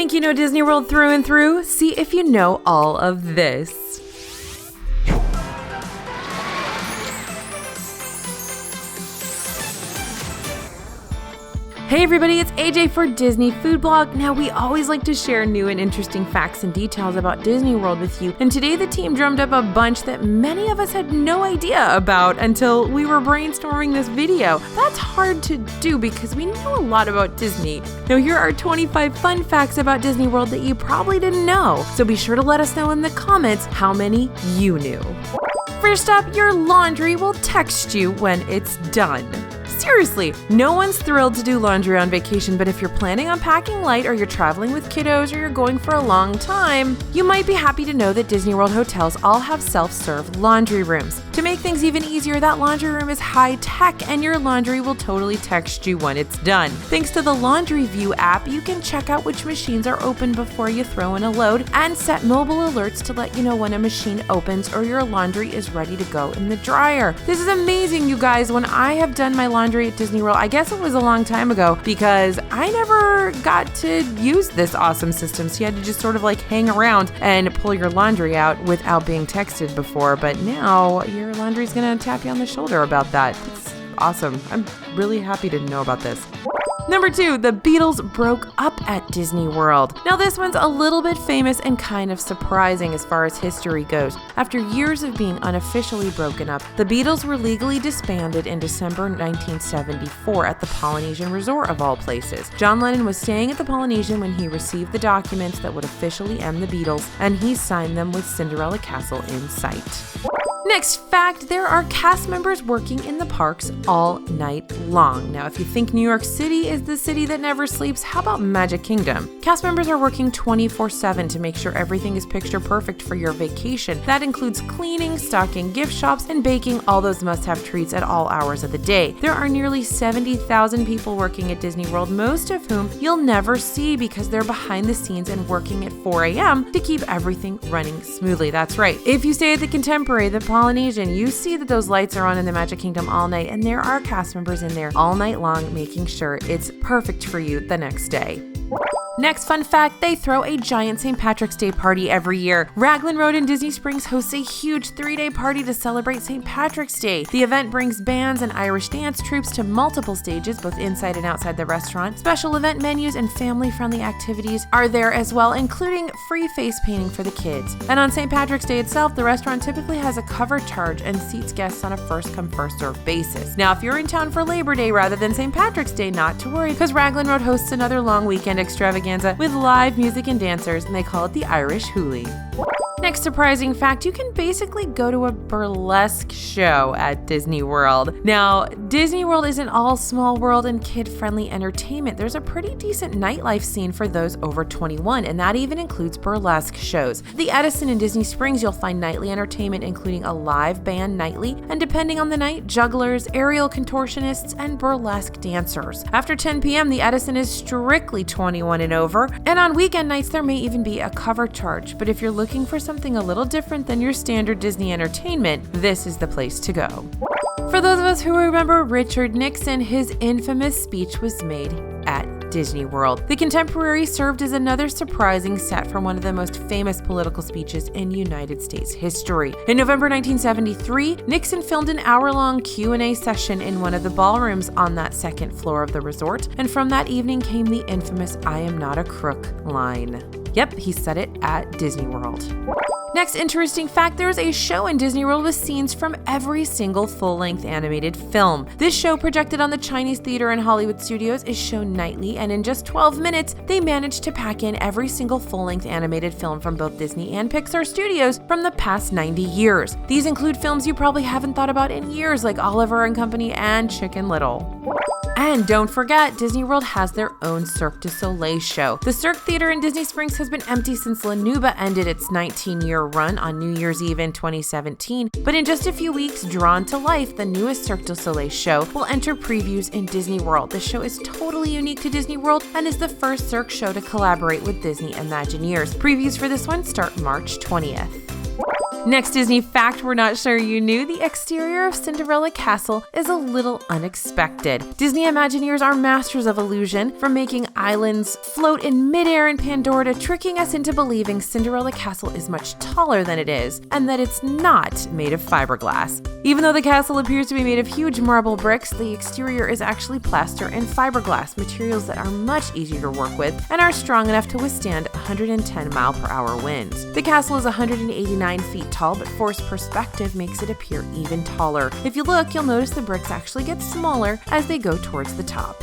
Think you know Disney World through and through? See if you know all of this. Hey everybody, it's AJ for Disney Food Blog. Now we always like to share new and interesting facts and details about Disney World with you, and today the team drummed up a bunch that many of us had no idea about until we were brainstorming this video. That's hard to do because we know a lot about Disney. Now here are 25 fun facts about Disney World that you probably didn't know, so be sure to let us know in the comments how many you knew. First up, your laundry will text you when it's done. Seriously, no one's thrilled to do laundry on vacation, but if you're planning on packing light or you're traveling with kiddos or you're going for a long time, you might be happy to know that Disney World hotels all have self-serve laundry rooms. To make things even easier, that laundry room is high-tech and your laundry will totally text you when it's done. Thanks to the Laundry View app, you can check out which machines are open before you throw in a load and set mobile alerts to let you know when a machine opens or your laundry is ready to go in the dryer. This is amazing, you guys. When I have done my laundry at Disney World, I guess it was a long time ago because I never got to use this awesome system, so you had to just sort of like hang around and pull your laundry out without being texted before, but now your laundry's gonna tap you on the shoulder about that. It's awesome. I'm really happy to know about this. Number 2, the Beatles broke up at Disney World. Now this one's a little bit famous and kind of surprising as far as history goes. After years of being unofficially broken up, the Beatles were legally disbanded in December 1974 at the Polynesian Resort of all places. John Lennon was staying at the Polynesian when he received the documents that would officially end the Beatles, and he signed them with Cinderella Castle in sight. Next fact, there are cast members working in the parks all night long. Now, if you think New York City is the city that never sleeps, how about Magic Kingdom? Cast members are working 24/7 to make sure everything is picture perfect for your vacation. That includes cleaning, stocking gift shops, and baking all those must-have treats at all hours of the day. There are nearly 70,000 people working at Disney World, most of whom you'll never see because they're behind the scenes and working at 4 a.m. to keep everything running smoothly. That's right. If you stay at the Contemporary, the Polynesian, you see that those lights are on in the Magic Kingdom all night, and there are cast members in there all night long making sure it's perfect for you the next day. Next fun fact, they throw a giant St. Patrick's Day party every year. Raglan Road in Disney Springs hosts a huge 3-day party to celebrate St. Patrick's Day. The event brings bands and Irish dance troops to multiple stages, both inside and outside the restaurant. Special event menus and family-friendly activities are there as well, including free face painting for the kids. And on St. Patrick's Day itself, the restaurant typically has a cover charge and seats guests on a first-come, first-served basis. Now, if you're in town for Labor Day rather than St. Patrick's Day, not to worry, because Raglan Road hosts another long weekend extravaganza with live music and dancers, and they call it the Irish Hoolie. Next surprising fact, you can basically go to a burlesque show at Disney World. Now, Disney World isn't all small world and kid-friendly entertainment. There's a pretty decent nightlife scene for those over 21, and that even includes burlesque shows. At the Edison in Disney Springs, you'll find nightly entertainment including a live band nightly, and depending on the night, jugglers, aerial contortionists, and burlesque dancers. After 10 p.m., the Edison is strictly 21 and over, and on weekend nights, there may even be a cover charge. But if you're looking for something a little different than your standard Disney entertainment, this is the place to go. For those of us who remember Richard Nixon, his infamous speech was made at Disney World. The Contemporary served as another surprising set from one of the most famous political speeches in United States history. In November 1973, Nixon filmed an hour-long Q&A session in one of the ballrooms on that second floor of the resort, and from that evening came the infamous "I am not a crook" line. Yep, he said it at Disney World. Next interesting fact, there is a show in Disney World with scenes from every single full-length animated film. This show, projected on the Chinese Theater and Hollywood Studios, is shown nightly, and in just 12 minutes, they managed to pack in every single full-length animated film from both Disney and Pixar Studios from the past 90 years. These include films you probably haven't thought about in years, like Oliver and Company and Chicken Little. And don't forget, Disney World has their own Cirque du Soleil show. The Cirque Theater in Disney Springs has been empty since La Nuba ended its 19-year run on New Year's Eve in 2017. But in just a few weeks, Drawn to Life, the newest Cirque du Soleil show, will enter previews in Disney World. The show is totally unique to Disney World and is the first Cirque show to collaborate with Disney Imagineers. Previews for this one start March 20th. Next Disney fact we're not sure you knew, the exterior of Cinderella Castle is a little unexpected. Disney Imagineers are masters of illusion, from making islands float in midair in Pandora to tricking us into believing Cinderella Castle is much taller than it is, and that it's not made of fiberglass. Even though the castle appears to be made of huge marble bricks, the exterior is actually plaster and fiberglass, materials that are much easier to work with and are strong enough to withstand 110-mile-per-hour winds. The castle is 189 feet tall, but forced perspective makes it appear even taller. If you look, you'll notice the bricks actually get smaller as they go towards the top.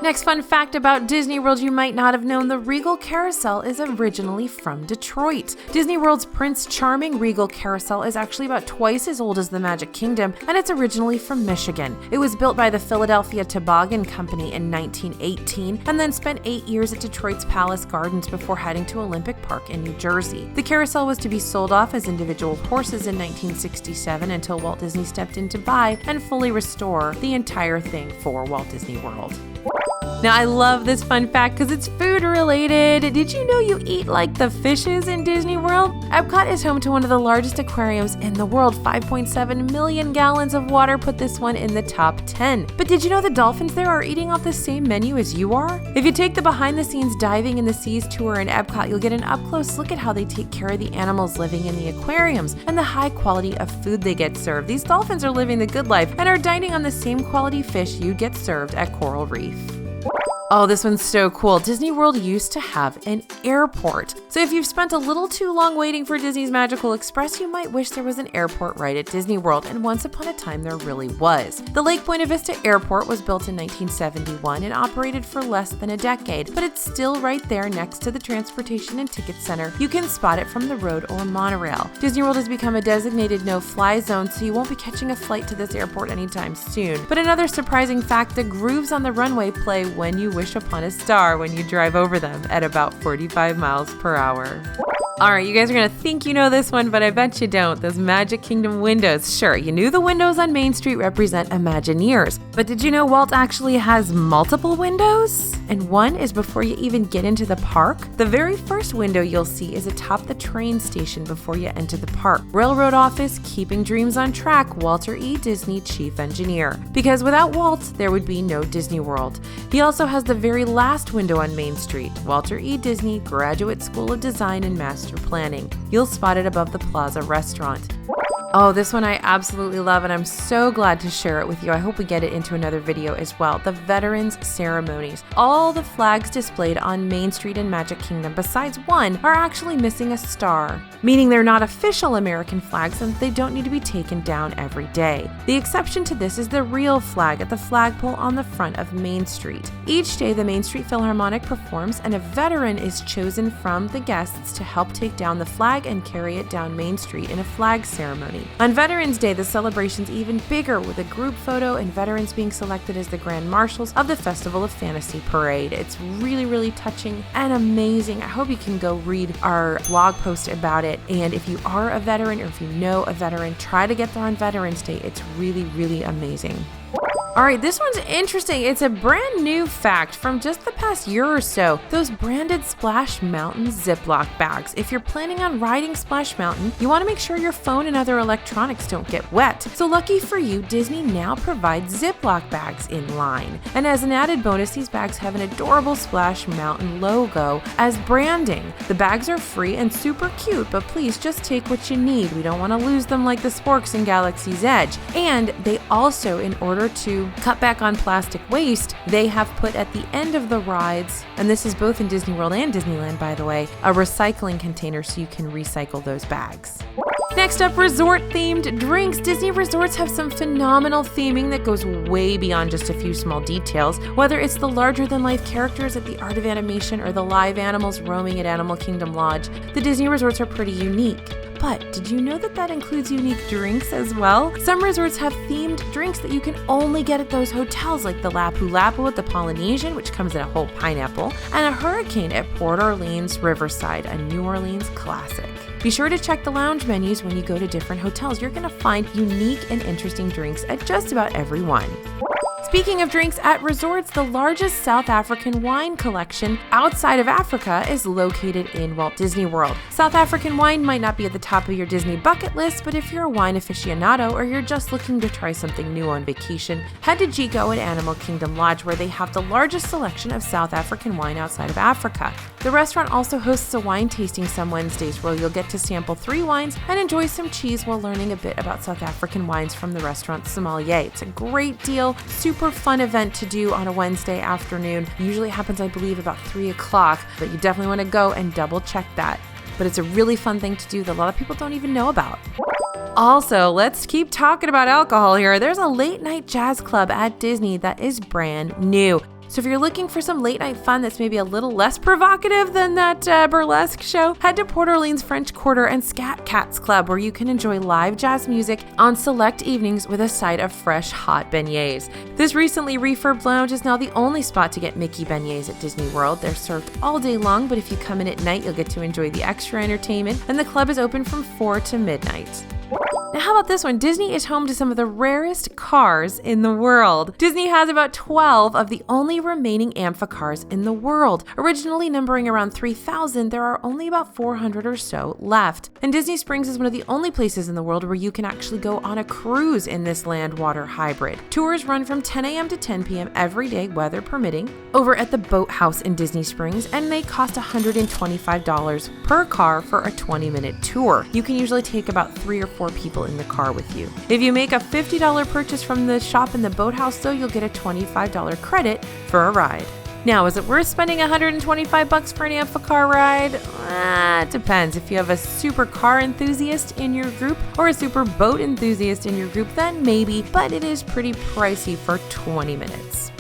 Next fun fact about Disney World you might not have known, the Regal Carousel is originally from Detroit. Disney World's Prince Charming Regal Carousel is actually about twice as old as the Magic Kingdom, and it's originally from Michigan. It was built by the Philadelphia Toboggan Company in 1918, and then spent 8 years at Detroit's Palace Gardens before heading to Olympic Park in New Jersey. The carousel was to be sold off as individual horses in 1967 until Walt Disney stepped in to buy and fully restore the entire thing for Walt Disney World. Now, I love this fun fact because it's food related. Did you know you eat like the fishes in Disney World? Epcot is home to one of the largest aquariums in the world. 5.7 million gallons of water put this one in the top 10. But did you know the dolphins there are eating off the same menu as you are? If you take the behind the scenes diving in the seas tour in Epcot, you'll get an up close look at how they take care of the animals living in the aquariums and the high quality of food they get served. These dolphins are living the good life and are dining on the same quality fish you get served at Coral Reef. Oh, this one's so cool. Disney World used to have an airport. So if you've spent a little too long waiting for Disney's Magical Express, you might wish there was an airport right at Disney World, and once upon a time there really was. The Lake Buena Vista Airport was built in 1971 and operated for less than a decade, but it's still right there next to the Transportation and Ticket Center. You can spot it from the road or monorail. Disney World has become a designated no-fly zone, so you won't be catching a flight to this airport anytime soon. But another surprising fact, the grooves on the runway play When You Wish Upon a Star when you drive over them at about 45 miles per hour. Alright, you guys are going to think you know this one, but I bet you don't. Those Magic Kingdom windows. Sure, you knew the windows on Main Street represent Imagineers, but did you know Walt actually has multiple windows? And one is before you even get into the park. The very first window you'll see is atop the train station before you enter the park. Railroad Office, keeping dreams on track, Walter E. Disney, Chief Engineer. Because without Walt, there would be no Disney World. He also has the very last window on Main Street, Walter E. Disney, Graduate School of Design and Master Planning. You'll spot it above the Plaza Restaurant. Oh, this one I absolutely love, and I'm so glad to share it with you. I hope we get it into another video as well. The Veterans Ceremonies. All the flags displayed on Main Street in Magic Kingdom, besides one, are actually missing a star, meaning they're not official American flags and they don't need to be taken down every day. The exception to this is the real flag at the flagpole on the front of Main Street. Each day, the Main Street Philharmonic performs, and a veteran is chosen from the guests to help take down the flag and carry it down Main Street in a flag ceremony. On Veterans Day, the celebration's even bigger, with a group photo and veterans being selected as the Grand Marshals of the Festival of Fantasy Parade. It's really, really touching and amazing. I hope you can go read our blog post about it. And if you are a veteran or if you know a veteran, try to get there on Veterans Day. It's really, really amazing. Alright, this one's interesting. It's a brand new fact from just the past year or so. Those branded Splash Mountain Ziploc bags. If you're planning on riding Splash Mountain, you want to make sure your phone and other electronics don't get wet. So lucky for you, Disney now provides Ziploc bags in line. And as an added bonus, these bags have an adorable Splash Mountain logo as branding. The bags are free and super cute, but please just take what you need. We don't want to lose them like the sporks in Galaxy's Edge. And they also, in order to cut back on plastic waste, they have put at the end of the rides, and this is both in Disney World and Disneyland by the way, a recycling container so you can recycle those bags. Next up, resort-themed drinks. Disney resorts have some phenomenal theming that goes way beyond just a few small details. Whether it's the larger-than-life characters at the Art of Animation or the live animals roaming at Animal Kingdom Lodge, the Disney resorts are pretty unique. But did you know that that includes unique drinks as well? Some resorts have themed drinks that you can only get at those hotels, like the Lapu Lapu at the Polynesian, which comes in a whole pineapple, and a Hurricane at Port Orleans Riverside, a New Orleans classic. Be sure to check the lounge menus when you go to different hotels. You're going to find unique and interesting drinks at just about every one. Speaking of drinks at resorts, the largest South African wine collection outside of Africa is located in Walt Disney World. South African wine might not be at the top of your Disney bucket list, but if you're a wine aficionado or you're just looking to try something new on vacation, head to Jigo at Animal Kingdom Lodge, where they have the largest selection of South African wine outside of Africa. The restaurant also hosts a wine tasting some Wednesdays where you'll get to sample 3 wines and enjoy some cheese while learning a bit about South African wines from the restaurant's sommelier. It's a great deal, super fun event to do on a Wednesday afternoon. Usually happens, I believe, about 3 o'clock, but you definitely want to go and double check that. But it's a really fun thing to do that a lot of people don't even know about. Also, let's keep talking about alcohol here. There's a late night jazz club at Disney that is brand new. So if you're looking for some late night fun that's maybe a little less provocative than that Burlesque show, head to Port Orleans French Quarter and Scat Cats Club, where you can enjoy live jazz music on select evenings with a side of fresh, hot beignets. This recently refurbed lounge is now the only spot to get Mickey beignets at Disney World. They're served all day long, but if you come in at night, you'll get to enjoy the extra entertainment, and the club is open from 4 to midnight. Now, how about this one? Disney is home to some of the rarest cars in the world. Disney has about 12 of the only remaining Amphicars in the world. Originally numbering around 3,000, there are only about 400 or so left. And Disney Springs is one of the only places in the world where you can actually go on a cruise in this land-water hybrid. Tours run from 10 a.m. to 10 p.m. every day, weather permitting, over at the Boathouse in Disney Springs, and they cost $125 per car for a 20-minute tour. You can usually take about 3 or 4 people in the car with you. If you make a $50 purchase from the shop in the Boathouse, though, you'll get a $25 credit for a ride. Now, is it worth spending $125 for an Amphicar ride? It depends. If you have a super car enthusiast in your group or a super boat enthusiast in your group, then maybe, but it is pretty pricey for 20 minutes.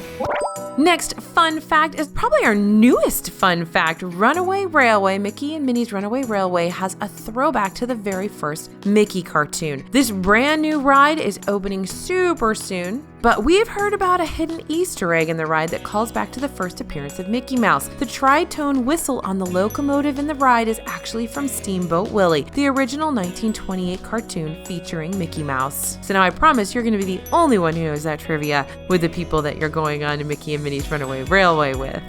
Next fun fact is probably our newest fun fact. Runaway Railway, Mickey and Minnie's Runaway Railway, has a throwback to the very first Mickey cartoon. This brand new ride is opening super soon, but we've heard about a hidden Easter egg in the ride that calls back to the first appearance of Mickey Mouse. The tritone whistle on the locomotive in the ride is actually from Steamboat Willie, the original 1928 cartoon featuring Mickey Mouse. So now I promise you're going to be the only one who knows that trivia with the people that you're going on to Mickey and Minnie's Runaway Railway with.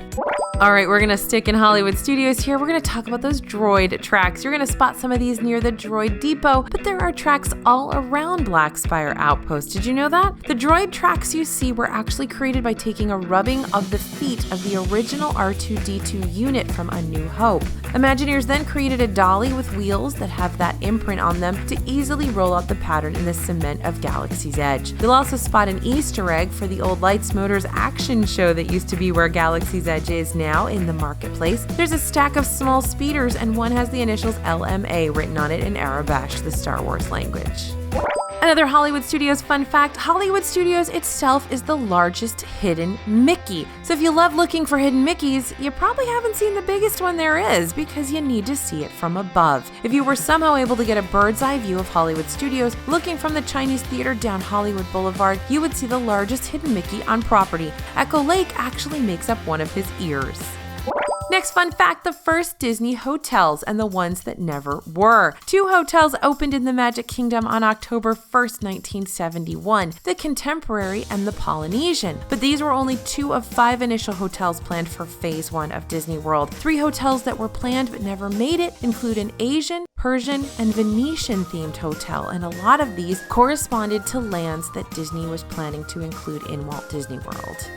All right, we're going to stick in Hollywood Studios here. We're going to talk about those Droid Tracks. You're going to spot some of these near the Droid Depot, but there are tracks all around Black Spire Outpost. Did you know that? The Droid Tracks you see were actually created by taking a rubbing of the feet of the original R2-D2 unit from A New Hope. Imagineers then created a dolly with wheels that have that imprint on them to easily roll out the pattern in the cement of Galaxy's Edge. You'll also spot an Easter egg for the old Lights Motors action show that used to be where Galaxy's Edge is now in the marketplace. There's a stack of small speeders, and one has the initials LMA written on it in Arabash, the Star Wars language. Another Hollywood Studios fun fact, Hollywood Studios itself is the largest hidden Mickey. So if you love looking for hidden Mickeys, you probably haven't seen the biggest one there is, because you need to see it from above. If you were somehow able to get a bird's eye view of Hollywood Studios, looking from the Chinese Theater down Hollywood Boulevard, you would see the largest hidden Mickey on property. Echo Lake actually makes up one of his ears. Next fun fact, the first Disney hotels and the ones that never were. 2 hotels opened in the Magic Kingdom on October 1st, 1971, the Contemporary and the Polynesian. But these were only 2 of 5 initial hotels planned for Phase 1 of Disney World. 3 hotels that were planned but never made it include an Asian, Persian, and Venetian themed hotel, and a lot of these corresponded to lands that Disney was planning to include in Walt Disney World.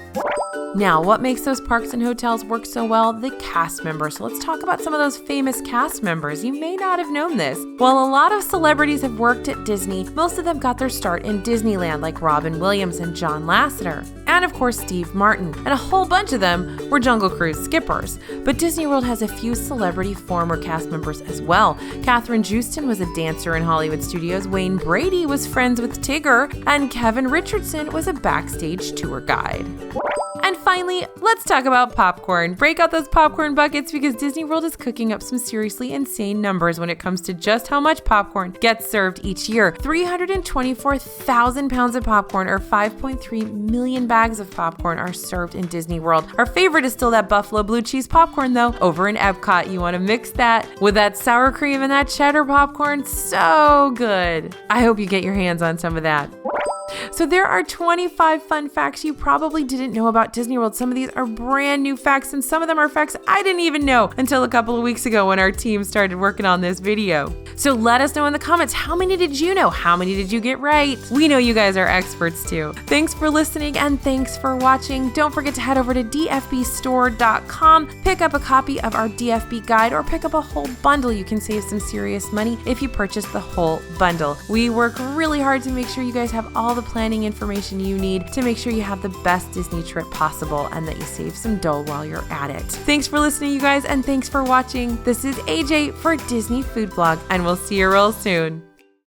Now, what makes those parks and hotels work so well? The cast members. So let's talk about some of those famous cast members. You may not have known this. While a lot of celebrities have worked at Disney, most of them got their start in Disneyland, like Robin Williams and John Lasseter. And of course, Steve Martin. And a whole bunch of them were Jungle Cruise skippers. But Disney World has a few celebrity former cast members as well. Catherine Joosten was a dancer in Hollywood Studios, Wayne Brady was friends with Tigger, and Kevin Richardson was a backstage tour guide. And finally, let's talk about popcorn. Break out those popcorn buckets, because Disney World is cooking up some seriously insane numbers when it comes to just how much popcorn gets served each year. 324,000 pounds of popcorn, or 5.3 million bags of popcorn, are served in Disney World. Our favorite is still that buffalo blue cheese popcorn, though. Over in Epcot, you want to mix that with that sour cream and that cheddar popcorn. So good. I hope you get your hands on some of that. So there are 25 fun facts you probably didn't know about Disney World. Some of these are brand new facts, and some of them are facts I didn't even know until a couple of weeks ago when our team started working on this video. So let us know in the comments, how many did you know? How many did you get right? We know you guys are experts too. Thanks for listening and thanks for watching. Don't forget to head over to dfbstore.com, pick up a copy of our DFB guide, or pick up a whole bundle. You can save some serious money if you purchase the whole bundle. We work really hard to make sure you guys have all the planning information you need to make sure you have the best Disney trip possible and that you save some dough while you're at it. Thanks for listening, you guys, and thanks for watching. This is AJ for Disney Food Blog, and we'll see you real soon.